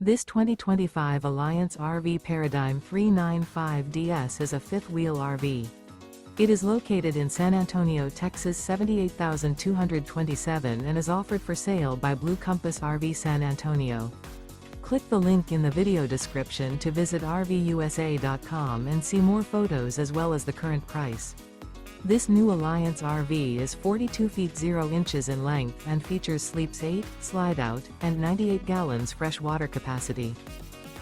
This 2025 Alliance RV Paradigm 395DS is a fifth-wheel RV. It is located in San Antonio, Texas 78227 and is offered for sale by Blue Compass RV San Antonio. Click the link in the video description to visit RVUSA.com and see more photos as well as the current price. This new Alliance RV is 42 feet 0 inches in length and features sleeps 8, slide-out, and 98 gallons fresh water capacity.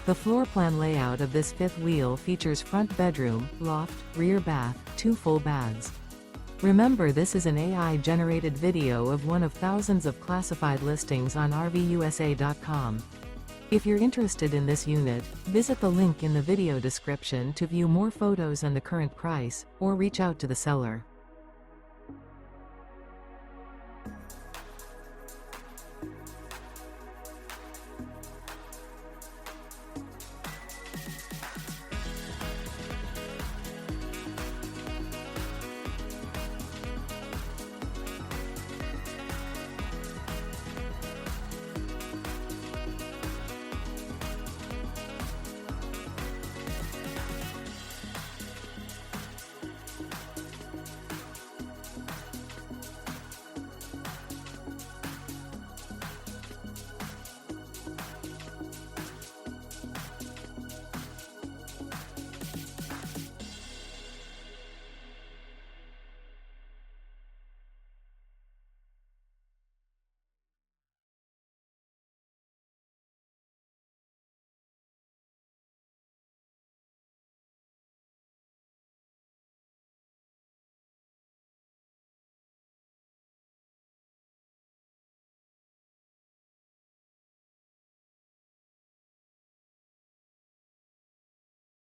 The floor plan layout of this fifth wheel features front bedroom, loft, rear bath, 2 full baths. Remember, this is an AI-generated video of one of thousands of classified listings on RVUSA.com. If you're interested in this unit, visit the link in the video description to view more photos and the current price, or reach out to the seller.